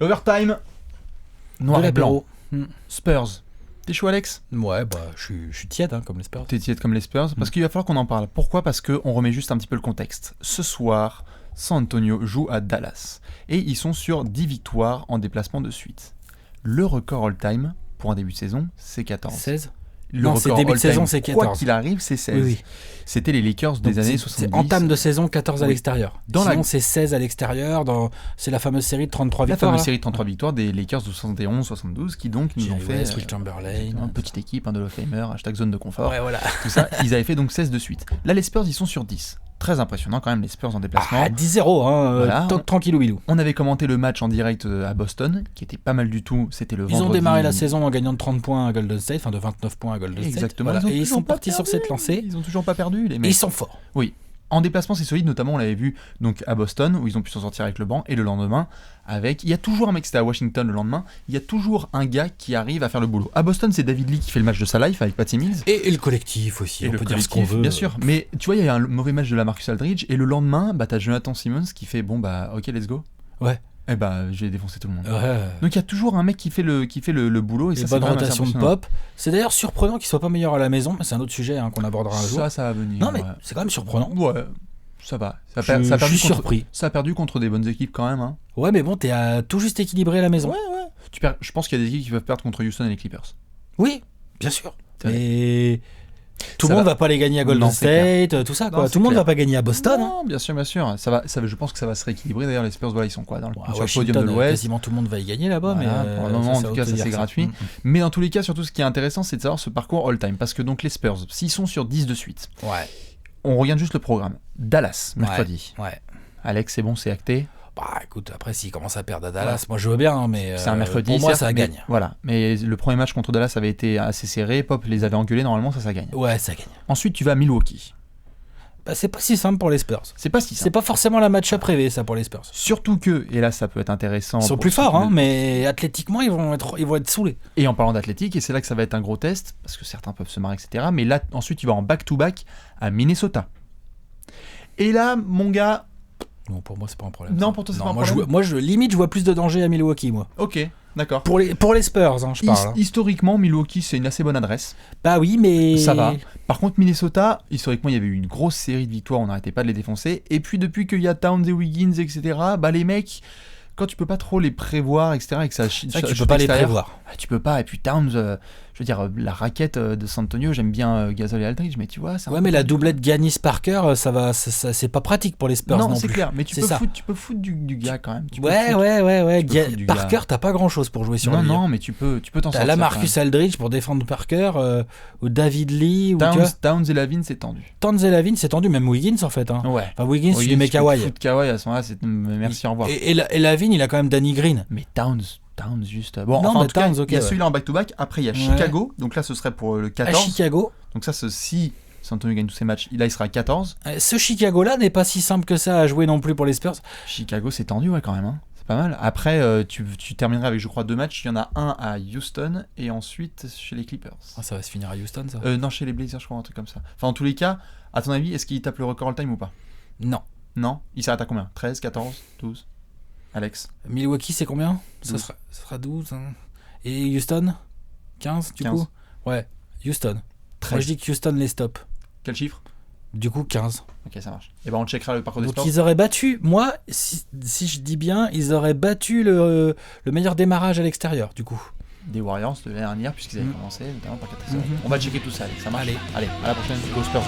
Overtime. Noir De et blanc. l'apéro. Spurs. T'es chaud, Alex? Ouais, bah je suis tiède, comme les Spurs. T'es tiède comme les Spurs. Parce qu'il va falloir qu'on en parle. Pourquoi? Parce qu'on remet juste un petit peu le contexte. Ce soir, San Antonio joue à Dallas. Et ils sont sur 10 victoires en déplacement de suite. Le record all-time pour un début de saison, c'est 14. 16. Le Non, c'est record début de all-time, saison, c'est 14. Quoi qu'il arrive, c'est 16. Oui, oui. C'était les Lakers des Donc, années c'est 70. entame de saison 14 à Oui. l'extérieur. Dans Sinon, la- c'est 16 à l'extérieur. C'est la fameuse série de 33 La victoires. fameuse là. série de 33 victoires des Lakers de 71-72 qui donc nous ont Jerry fait West, Will Chamberlain. une petite équipe, un de Famer, hashtag zone de confort. Ouais, voilà. Tout ça, ils avaient fait donc 16 de suite. Là, les Spurs, ils sont sur 10. Très impressionnant quand même, les Spurs en déplacement. Ah, 10-0, Voilà. tranquillou bilou. On avait commenté le match en direct à Boston, qui était pas mal du tout. C'était le Ils vendredi. ont démarré la saison en gagnant de 30 points à Golden State, enfin de 29 points à Golden State. Exactement. Voilà. Et ils toujours sont pas partis sur perdu. cette lancée. Ils ont toujours pas perdu, les Et mecs. ils sont forts. Oui. En déplacement, c'est solide, notamment on l'avait vu donc à Boston, où ils ont pu s'en sortir avec le banc, et le lendemain, avec. Il y a toujours un mec, c'était à Washington le lendemain, il y a toujours un gars qui arrive à faire le boulot. À Boston, c'est David Lee qui fait le match de sa life avec Patty Mills. Et le collectif aussi, Et on le peut dire ce qu'on collectif, veut. bien sûr. Mais tu vois, il y a un mauvais match de la Marcus Aldridge, et le lendemain, bah, t'as Jonathan Simmons qui fait bon, bah, ok, let's go. Ouais. Et bah, j'ai défoncé tout le monde. Ouais. Donc il y a toujours un mec qui fait le boulot, et ça, Une c'est bonne quand même assez rotation de impressionnant. pop. C'est d'ailleurs surprenant qu'il soit pas meilleur à la maison, mais c'est un autre sujet qu'on abordera un jour. Ça va venir. Non, mais ouais. c'est quand même surprenant. Ouais, ça va. Ça a Je perdu suis contre- surpris. Ça a perdu contre des bonnes équipes quand même. Hein. Ouais, mais bon, t'es à tout juste équilibré à la maison. Ouais. Je pense qu'il y a des équipes qui peuvent perdre contre Houston et les Clippers. Oui, bien sûr. C'est vrai. Mais tout Ça le monde va. va pas les gagner à Golden Non, c'est State, tout ça, Non, quoi. c'est Tout le monde clair. va pas gagner à Boston. Hein. Non, bien sûr. Je pense que ça va se rééquilibrer. D'ailleurs, les Spurs, voilà, ils sont quoi Bon, sur à le podium de Washington, l'Ouest. quasiment tout le monde va y gagner là-bas, Voilà, mais pour le moment, en ça, tout on cas, peut ça dire c'est gratuit. Mm. Mais dans tous les cas, surtout, ce qui est intéressant, c'est de savoir ce parcours all-time. Parce que donc les Spurs, s'ils sont sur 10 de suite, Ouais. on regarde juste le programme. Dallas, mercredi. Ouais. Alex, c'est bon, c'est acté. Bah écoute, après s'ils commencent à perdre à Dallas, moi je veux bien, hein, mais C'est un mercredi. pour moi certes, ça mais- gagne. Voilà. Mais le premier match contre Dallas avait été assez serré. Pop les avait engueulés. Normalement, ça gagne. Ouais, ça gagne. Ensuite, tu vas à Milwaukee. Bah c'est pas si simple pour les Spurs. C'est pas si C'est simple. pas forcément la match-up rêvée ça pour les Spurs. Surtout que, et là, ça peut être intéressant. Ils sont pour plus ceux forts, qui hein, le- mais athlétiquement ils vont être saoulés. Et en parlant d'athlétique, et c'est là que ça va être un gros test, parce que certains peuvent se marrer, etc. Mais là, ensuite, tu vas en back-to-back à Minnesota. Et là, mon gars. Non, pour moi c'est pas un problème. Non, ça. pour toi, c'est Non, pas un moi, problème. moi limite je vois plus de danger à Milwaukee moi. Ok, d'accord. Pour les Spurs, hein, je parle. hein. Historiquement, Milwaukee, c'est une assez bonne adresse. Bah oui, mais Ça va. Par contre, Minnesota, historiquement, il y avait eu une grosse série de victoires, on n'arrêtait pas de les défoncer. Et puis, depuis qu'il y a Towns et Wiggins, etc., bah les mecs, quand tu peux pas trop les prévoir, etc., et que ça C'est vrai que tu peux pas les prévoir. Tu peux pas. Et puis Towns, je veux dire, la raquette de San Antonio, j'aime bien Gasol et Aldridge, mais tu vois, ça. Ouais, mais la doublette Giannis-Parker, ça c'est pas pratique pour les Spurs non, non, c'est plus. clair. Mais tu C'est peux ça. foutre du gars quand même. Tu peux Ouais. tu peux foutre du Parker, gars. t'as pas grand chose pour jouer sur Non, lui. non, mais tu peux t'en sortir. T'as la quand Marcus Aldridge pour défendre Parker, ou David Lee, ou tu vois, Towns et Lavin, c'est tendu. Towns et Lavin, c'est tendu, même Wiggins en fait. Hein. Ouais. Enfin, Wiggins, il met tu peux Kawhi. te foutre Kawhi à ce moment-là, c'est merci, au revoir. Et Lavin, il a quand même Danny Green. Mais Towns juste. Bon, Non, enfin, mais en tout cas, Towns, ok, il y a ouais. celui-là en back-to-back. Après, il y a Ouais. Chicago. Donc là, ce serait pour le À 14. Chicago. Donc ça, si San Antonio gagne tous ses matchs, là, il sera à 14. Ce Chicago-là n'est pas si simple que ça à jouer non plus pour les Spurs. Chicago, c'est tendu, ouais, quand même. Hein. C'est pas mal. Après, tu termineras avec, je crois, 2 matchs. Il y en a un à Houston et ensuite chez les Clippers. Ah, ça va se finir à Houston, ça Non, chez les Blazers, je crois, un truc comme ça. Enfin, en tous les cas, à ton avis, est-ce qu'il tape le record all-time ou pas? Non. Non. Il s'arrête à combien? 13, 14, 12? Alex? Milwaukee, c'est combien ça 12. sera 12. Hein. Et Houston 15, du 15. coup Ouais, Houston. 13. Moi, je dis que Houston les stoppe. Quel chiffre? Du coup, 15. Ok, ça marche. Et ben, on checkera le parcours des Donc, sports. ils auraient battu, moi, si je dis bien, ils auraient battu le meilleur démarrage à l'extérieur, du coup. Des Warriors de l'année dernière, puisqu'ils avaient commencé, notamment par 4 Mhm. On va checker tout ça, Alex. Ça marche? Allez. Allez, à la prochaine. Go Spurs.